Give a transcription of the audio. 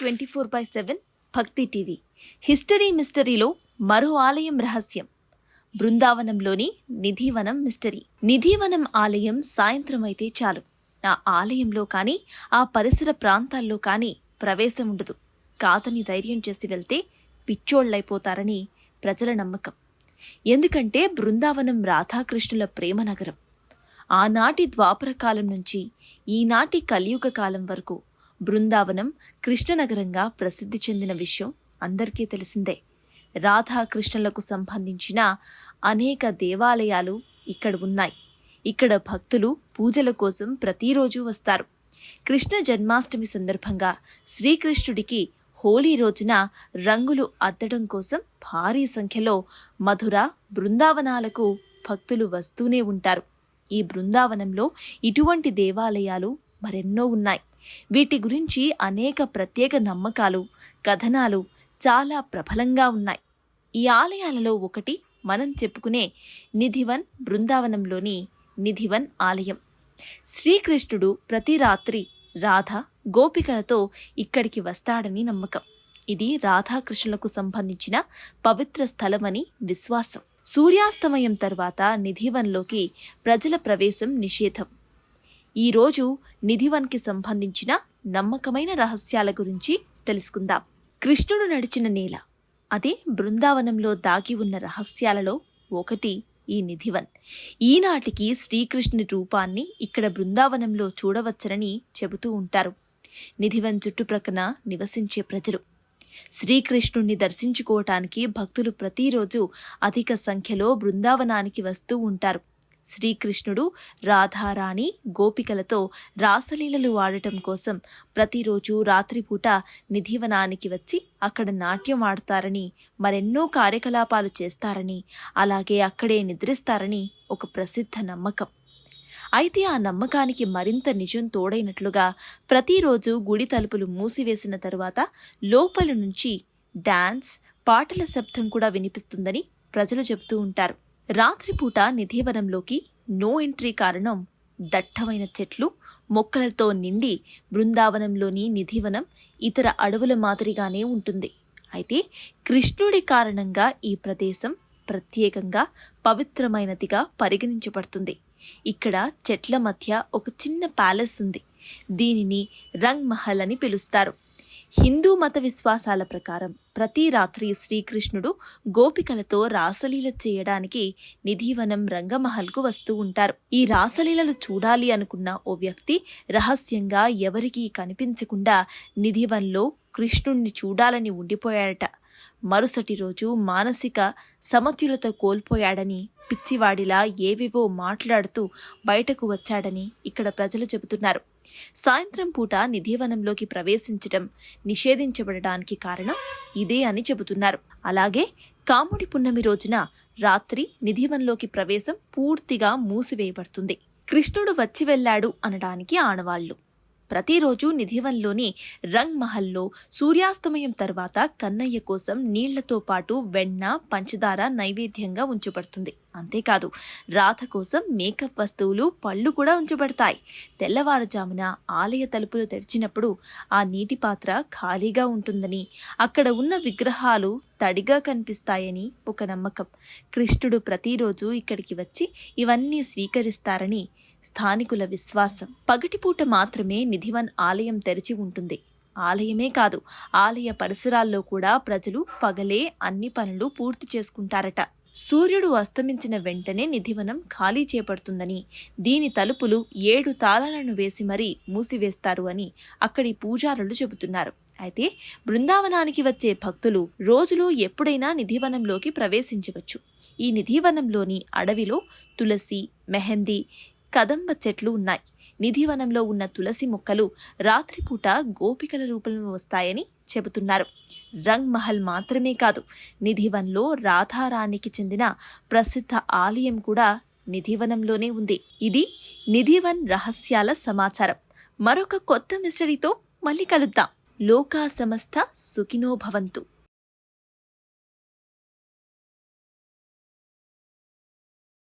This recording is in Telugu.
24/7 భక్తి టీవీ హిస్టరీ మిస్టరీలో మరో ఆలయం రహస్యం. బృందావనంలోని నిధివనం మిస్టరీ. నిధివనం ఆలయం సాయంత్రం అయితే చాలు ఆ ఆలయంలో కానీ ఆ పరిసర ప్రాంతాల్లో కానీ ప్రవేశం ఉండదు. కాదని ధైర్యం చేసి వెళ్తే పిచ్చోళ్లైపోతారని ప్రజల నమ్మకం. ఎందుకంటే బృందావనం రాధాకృష్ణుల ప్రేమ నగరం. ఆనాటి ద్వాపర కాలం నుంచి ఈనాటి కలియుగ కాలం వరకు బృందావనం కృష్ణనగరంగా ప్రసిద్ధి చెందిన విషయం అందరికీ తెలిసిందే. రాధాకృష్ణులకు సంబంధించిన అనేక దేవాలయాలు ఇక్కడ ఉన్నాయి. ఇక్కడ భక్తులు పూజల కోసం ప్రతిరోజు వస్తారు. కృష్ణ జన్మాష్టమి సందర్భంగా శ్రీకృష్ణుడికి హోలీ రోజున రంగులు అద్దడం కోసం భారీ సంఖ్యలో మధుర బృందావనాలకు భక్తులు వస్తూనే ఉంటారు. ఈ బృందావనంలో ఇటువంటి దేవాలయాలు మరెన్నో ఉన్నాయి. వీటి గురించి అనేక ప్రత్యేక నమ్మకాలు, కథనాలు చాలా ప్రబలంగా ఉన్నాయి. ఈ ఆలయాలలో ఒకటి మనం చెప్పుకునే నిధివన్ బృందావనంలోని నిధివన్ ఆలయం. శ్రీకృష్ణుడు ప్రతి రాత్రి రాధ గోపికలతో ఇక్కడికి వస్తాడని నమ్మకం. ఇది రాధాకృష్ణులకు సంబంధించిన పవిత్ర స్థలమని విశ్వాసం. సూర్యాస్తమయం తర్వాత నిధివన్లోకి ప్రజల ప్రవేశం నిషేధం. ఈరోజు నిధివన్కి సంబంధించిన నమ్మకమైన రహస్యాల గురించి తెలుసుకుందాం. కృష్ణుడు నడిచిన నేల, అదే బృందావనంలో దాగి ఉన్న రహస్యాలలో ఒకటి ఈ నిధివన్. ఈనాటికి శ్రీకృష్ణుని రూపాన్ని ఇక్కడ బృందావనంలో చూడవచ్చని చెబుతూ ఉంటారు నిధివన్ చుట్టుప్రక్కన నివసించే ప్రజలు. శ్రీకృష్ణుణ్ణి దర్శించుకోవటానికి భక్తులు ప్రతిరోజు అధిక సంఖ్యలో బృందావనానికి వస్తూ ఉంటారు. శ్రీకృష్ణుడు రాధారాణి గోపికలతో రాసలీలలు ఆడటం కోసం ప్రతిరోజు రాత్రిపూట నిధివనానికి వచ్చి అక్కడ నాట్యం ఆడతారని, మరెన్నో కార్యకలాపాలు చేస్తారని, అలాగే అక్కడే నిద్రిస్తారని ఒక ప్రసిద్ధ నమ్మకం. అయితే ఆ నమ్మకానికి మరింత నిజం తోడైనట్లుగా ప్రతిరోజు గుడి తలుపులు మూసివేసిన తరువాత లోపలి నుంచి డాన్స్, పాటల శబ్దం కూడా వినిపిస్తుందని ప్రజలు చెబుతూ ఉంటారు. రాత్రిపూట నిధివనంలోకి నో ఎంట్రీ కారణం దట్టమైన చెట్లు, మొక్కలతో నిండి బృందావనంలోని నిధివనం ఇతర అడవుల మాదిరిగానే ఉంటుంది. అయితే కృష్ణుడి కారణంగా ఈ ప్రదేశం ప్రత్యేకంగా పవిత్రమైనదిగా పరిగణించబడుతుంది. ఇక్కడ చెట్ల మధ్య ఒక చిన్న ప్యాలెస్ ఉంది. దీనిని రంగ్ మహల్ అని పిలుస్తారు. హిందూ మత విశ్వాసాల ప్రకారం ప్రతి రాత్రి శ్రీకృష్ణుడు గోపికలతో రాసలీల చేయడానికి నిధివనం రంగమహల్కు వస్తూ ఉంటారు. ఈ రాసలీలలు చూడాలి అనుకున్న ఓ వ్యక్తి రహస్యంగా ఎవరికీ కనిపించకుండా నిధివన్లో కృష్ణుణ్ణి చూడాలని ఉండిపోయాడట. మరుసటి రోజు మానసిక సమతుల్యత కోల్పోయాడని, పిచ్చివాడిలా ఏవేవో మాట్లాడుతూ బయటకు వచ్చాడని ఇక్కడ ప్రజలు చెబుతున్నారు. సాయంత్రం పూట నిధివనంలోకి ప్రవేశించడం నిషేధించబడడానికి కారణం ఇదే అని చెబుతున్నారు. అలాగే కాముడి పున్నమి రోజున రాత్రి నిధివనంలోకి ప్రవేశం పూర్తిగా మూసివేయబడుతుంది. కృష్ణుడు వచ్చి వెళ్ళాడు అనడానికి ఆనవాళ్లు. ప్రతిరోజు నిధివన్లోని రంగ్ మహల్లో సూర్యాస్తమయం తర్వాత కన్నయ్య కోసం నీళ్లతో పాటు వెన్న, పంచదార నైవేద్యంగా ఉంచబడుతుంది. అంతేకాదు రాధ కోసం మేకప్ వస్తువులు, పళ్ళు కూడా ఉంచబడతాయి. తెల్లవారుజామున ఆలయ తలుపులు తెరిచినప్పుడు ఆ నీటి పాత్ర ఖాళీగా ఉంటుందని, అక్కడ ఉన్న విగ్రహాలు తడిగా కనిపిస్తాయని ఒక నమ్మకం. కృష్ణుడు ప్రతిరోజు ఇక్కడికి వచ్చి ఇవన్నీ స్వీకరిస్తారని స్థానికుల విశ్వాసం. పగటిపూట మాత్రమే నిధివన్ ఆలయం తెరిచి ఉంటుంది. ఆలయమే కాదు, ఆలయ పరిసరాల్లో కూడా ప్రజలు పగలే అన్ని పనులు పూర్తి చేసుకుంటారట. సూర్యుడు అస్తమించిన వెంటనే నిధివనం ఖాళీ చేపడుతుందని, దీని తలుపులు 7 తాళాలను వేసి మరీ మూసివేస్తారు అని అక్కడి పూజారులు చెబుతున్నారు. అయితే బృందావనానికి వచ్చే భక్తులు రోజులో ఎప్పుడైనా నిధివనంలోకి ప్రవేశించవచ్చు. ఈ నిధివనంలోని అడవిలో తులసి, మెహందీ, కదంబ చెట్లు ఉన్నాయి. నిధివనంలో ఉన్న తులసి మొక్కలు రాత్రిపూట గోపికల రూపంలో వస్తాయని చెబుతున్నారు. రంగ్ మహల్ మాత్రమే కాదు, నిధివన్లో రాధారాణికి చెందిన ప్రసిద్ధ ఆలయం కూడా నిధివనంలోనే ఉంది. ఇది నిధివన్ రహస్యాల సమాచారం. మరొక కొత్త మిస్టరీతో మళ్ళీ కలుద్దాం. లోకా సమస్త సుఖినో భవంతు.